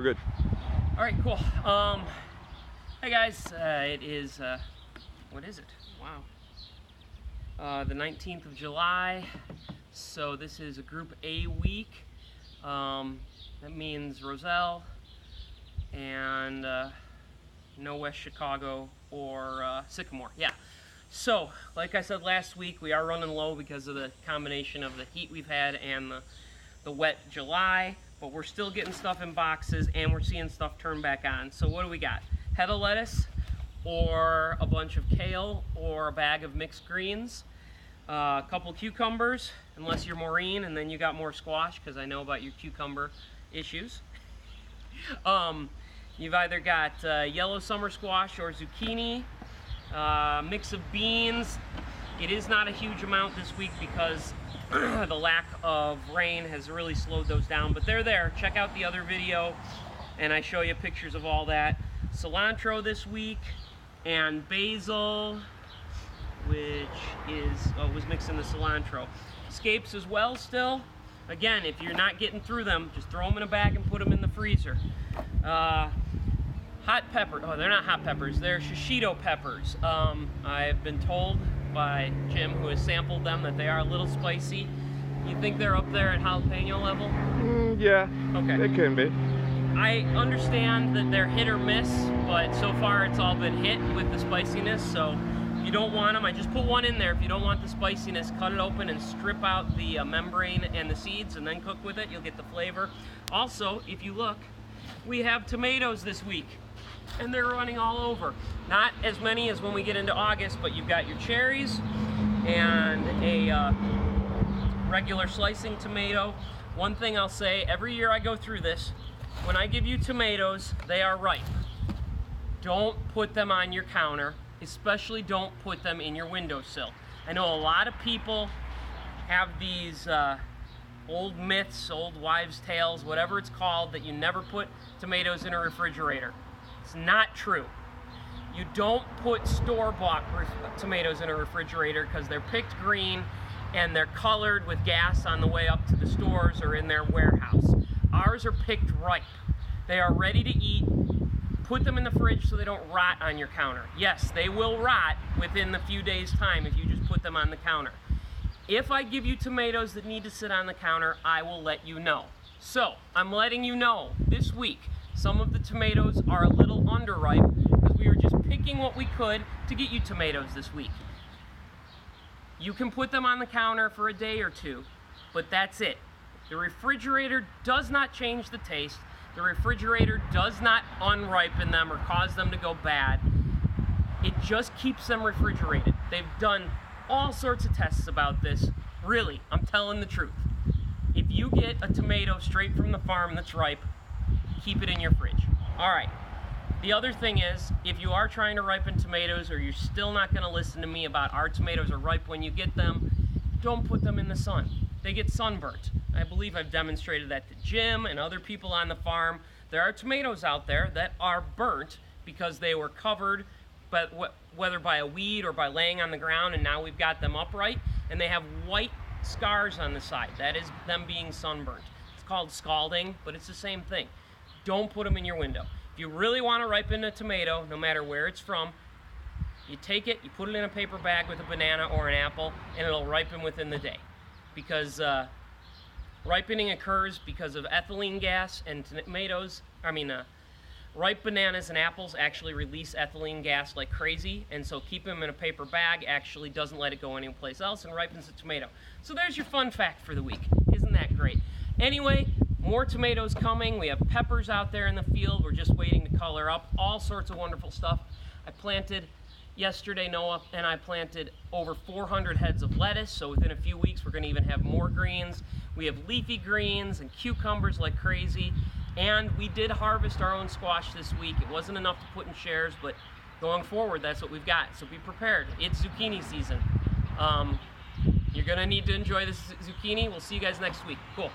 good. All right, cool. Hey guys, it is, what is it? Wow. The 19th of July. So this is a Group A week. That means Roselle and no West Chicago or Sycamore. Yeah. So, like I said last week, we are running low because of the combination of the heat we've had and the wet July, but we're still getting stuff in boxes and we're seeing stuff turn back on. So what do we got? Head of lettuce or a bunch of kale or a bag of mixed greens, a couple cucumbers, unless you're Maureen and then you got more squash, because I know about your cucumber issues. You've either got yellow summer squash or zucchini, mix of beans. It is not a huge amount this week because the lack of rain has really slowed those down, but they're there. Check out the other video and I show you pictures of all that. Cilantro this week and basil, which was mixed in the cilantro. Scapes as well still. Again, if you're not getting through them, just throw them in a bag and put them in the freezer. Hot pepper, oh, they're not hot peppers, they're shishito peppers. I've been told by Jim, who has sampled them, that they are a little spicy. You think they're up there at jalapeno level? Yeah, okay. It can be. I understand that they're hit or miss, but so far it's all been hit with the spiciness, so if you don't want them, I just put one in there. If you don't want the spiciness, cut it open and strip out the membrane and the seeds and then cook with it. You'll get the flavor. Also, if you look, we have tomatoes this week and they're running all over. Not as many as when we get into August, but you've got your cherries and a regular slicing tomato. One thing I'll say, every year I go through this, when I give you tomatoes, they are ripe. Don't put them on your counter, especially don't put them in your windowsill. I know a lot of people have these old myths, old wives' tales, whatever it's called, that you never put tomatoes in a refrigerator. It's not true. You don't put store-bought tomatoes in a refrigerator because they're picked green and they're colored with gas on the way up to the stores or in their warehouse. Ours are picked ripe. They are ready to eat. Put them in the fridge so they don't rot on your counter. Yes, they will rot within a few days' time if you just put them on the counter. If I give you tomatoes that need to sit on the counter, I will let you know. So, I'm letting you know this week, some of the tomatoes are a little underripe because we were just picking what we could to get you tomatoes this week. You can put them on the counter for a day or two, but that's it. The refrigerator does not change the taste. The refrigerator does not unripen them or cause them to go bad. It just keeps them refrigerated. They've done all sorts of tests about this. Really, I'm telling the truth. If you get a tomato straight from the farm that's ripe, keep it in your fridge. All right. The other thing is, if you are trying to ripen tomatoes or you're still not going to listen to me about our tomatoes are ripe when you get them, don't put them in the sun. They get sunburnt. I believe I've demonstrated that to Jim and other people on the farm. There are tomatoes out there that are burnt because they were covered, but whether by a weed or by laying on the ground, and now we've got them upright, and they have white scars on the side. That is them being sunburnt. It's called scalding, but it's the same thing. Don't put them in your window. If you really want to ripen a tomato, no matter where it's from, you take it, you put it in a paper bag with a banana or an apple, and it'll ripen within the day. Because ripening occurs because of ethylene gas, and ripe bananas and apples actually release ethylene gas like crazy, and so keeping them in a paper bag actually doesn't let it go anyplace else and ripens the tomato. So there's your fun fact for the week. Isn't that great? Anyway, more tomatoes coming. We have peppers out there in the field. We're just waiting to color up. All sorts of wonderful stuff. I planted yesterday, Noah and I planted over 400 heads of lettuce, so within a few weeks we're going to even have more greens. We have leafy greens and cucumbers like crazy, and we did harvest our own squash this week. It wasn't enough to put in shares, but going forward, that's what we've got, so be prepared. It's zucchini season. You're going to need to enjoy this zucchini. We'll see you guys next week. Cool.